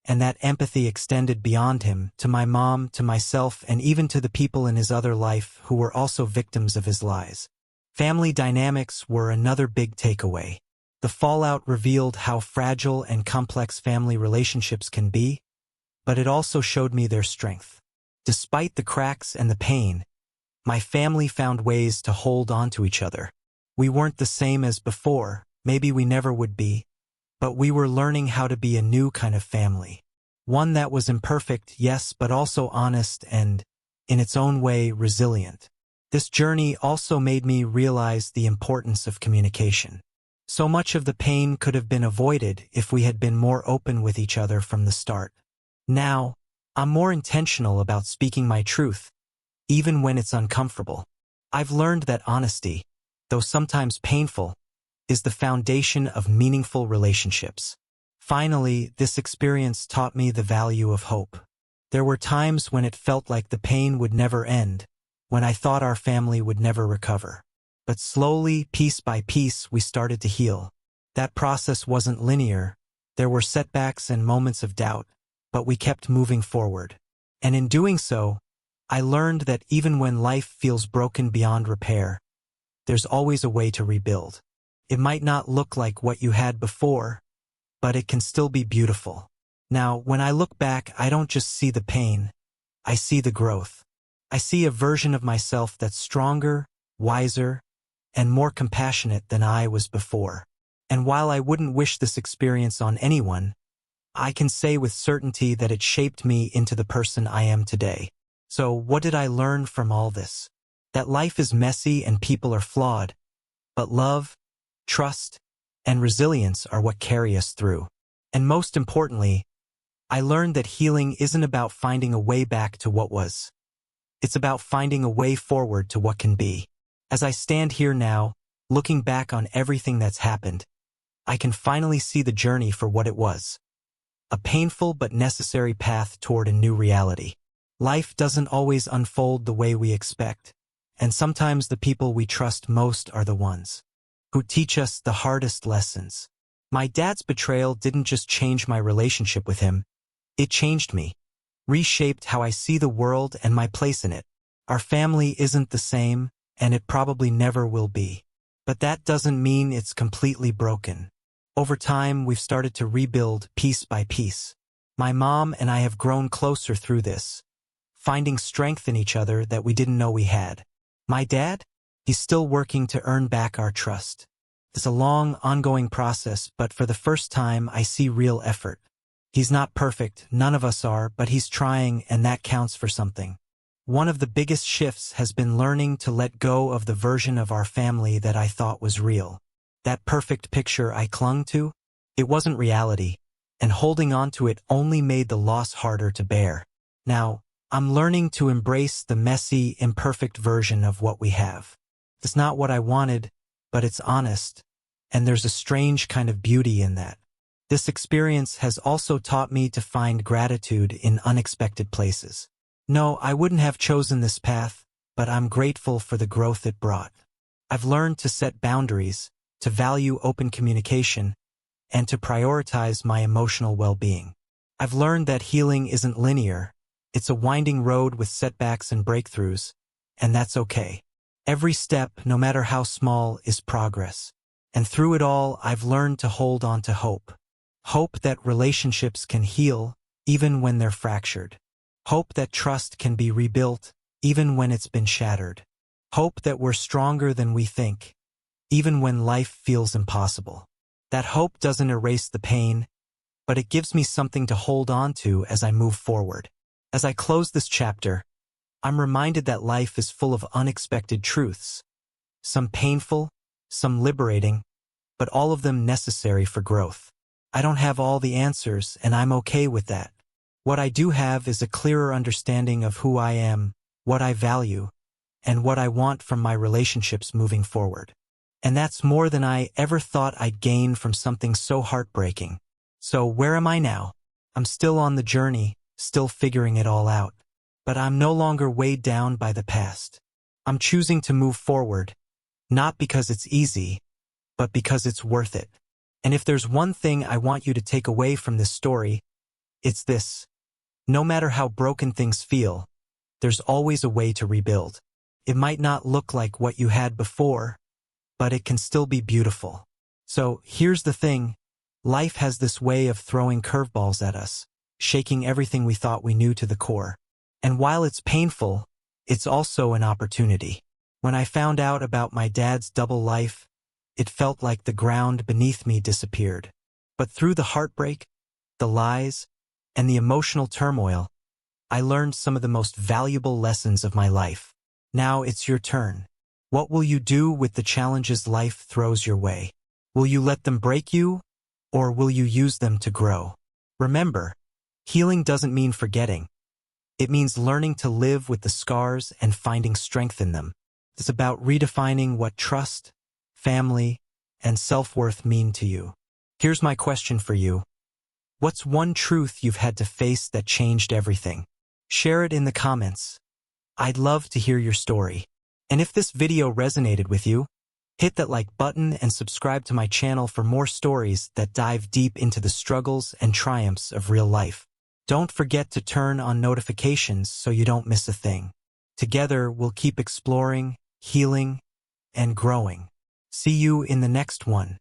And that empathy extended beyond him, to my mom, to myself, and even to the people in his other life who were also victims of his lies. Family dynamics were another big takeaway. The fallout revealed how fragile and complex family relationships can be, but it also showed me their strength. Despite the cracks and the pain, my family found ways to hold on to each other. We weren't the same as before, maybe we never would be, but we were learning how to be a new kind of family. One that was imperfect, yes, but also honest and, in its own way, resilient. This journey also made me realize the importance of communication. So much of the pain could have been avoided if we had been more open with each other from the start. Now, I'm more intentional about speaking my truth, even when it's uncomfortable. I've learned that honesty, though sometimes painful, is the foundation of meaningful relationships. Finally, this experience taught me the value of hope. There were times when it felt like the pain would never end, when I thought our family would never recover. But slowly, piece by piece, we started to heal. That process wasn't linear. There were setbacks and moments of doubt, but we kept moving forward. And in doing so, I learned that even when life feels broken beyond repair, there's always a way to rebuild. It might not look like what you had before, but it can still be beautiful. Now, when I look back, I don't just see the pain, I see the growth. I see a version of myself that's stronger, wiser, and more compassionate than I was before. And while I wouldn't wish this experience on anyone, I can say with certainty that it shaped me into the person I am today. So, what did I learn from all this? That life is messy and people are flawed, but love, trust, and resilience are what carry us through. And most importantly, I learned that healing isn't about finding a way back to what was. It's about finding a way forward to what can be. As I stand here now, looking back on everything that's happened, I can finally see the journey for what it was. A painful but necessary path toward a new reality. Life doesn't always unfold the way we expect, and sometimes the people we trust most are the ones who teach us the hardest lessons. My dad's betrayal didn't just change my relationship with him, it changed me, reshaped how I see the world and my place in it. Our family isn't the same, and it probably never will be. But that doesn't mean it's completely broken. Over time, we've started to rebuild piece by piece. My mom and I have grown closer through this, finding strength in each other that we didn't know we had. My dad? He's still working to earn back our trust. It's a long, ongoing process, but for the first time, I see real effort. He's not perfect, none of us are, but he's trying, and that counts for something. One of the biggest shifts has been learning to let go of the version of our family that I thought was real. That perfect picture I clung to, it wasn't reality, and holding on to it only made the loss harder to bear. Now, I'm learning to embrace the messy, imperfect version of what we have. It's not what I wanted, but it's honest, and there's a strange kind of beauty in that. This experience has also taught me to find gratitude in unexpected places. No, I wouldn't have chosen this path, but I'm grateful for the growth it brought. I've learned to set boundaries, to value open communication, and to prioritize my emotional well-being. I've learned that healing isn't linear. It's a winding road with setbacks and breakthroughs, and that's okay. Every step, no matter how small, is progress. And through it all, I've learned to hold on to hope. Hope that relationships can heal, even when they're fractured. Hope that trust can be rebuilt, even when it's been shattered. Hope that we're stronger than we think, even when life feels impossible. That hope doesn't erase the pain, but it gives me something to hold on to as I move forward. As I close this chapter, I'm reminded that life is full of unexpected truths. Some painful, some liberating, but all of them necessary for growth. I don't have all the answers, and I'm okay with that. What I do have is a clearer understanding of who I am, what I value, and what I want from my relationships moving forward. And that's more than I ever thought I'd gain from something so heartbreaking. So where am I now? I'm still on the journey, still figuring it all out. But I'm no longer weighed down by the past. I'm choosing to move forward, not because it's easy, but because it's worth it. And if there's one thing I want you to take away from this story, it's this. No matter how broken things feel, there's always a way to rebuild. It might not look like what you had before, but it can still be beautiful. So here's the thing. Life has this way of throwing curveballs at us, shaking everything we thought we knew to the core. And while it's painful, it's also an opportunity. When I found out about my dad's double life, it felt like the ground beneath me disappeared. But through the heartbreak, the lies, and the emotional turmoil, I learned some of the most valuable lessons of my life. Now it's your turn. What will you do with the challenges life throws your way? Will you let them break you, or will you use them to grow? Remember, healing doesn't mean forgetting. It means learning to live with the scars and finding strength in them. It's about redefining what trust, family, and self-worth mean to you. Here's my question for you. What's one truth you've had to face that changed everything? Share it in the comments. I'd love to hear your story. And if this video resonated with you, hit that like button and subscribe to my channel for more stories that dive deep into the struggles and triumphs of real life. Don't forget to turn on notifications so you don't miss a thing. Together, we'll keep exploring, healing, and growing. See you in the next one.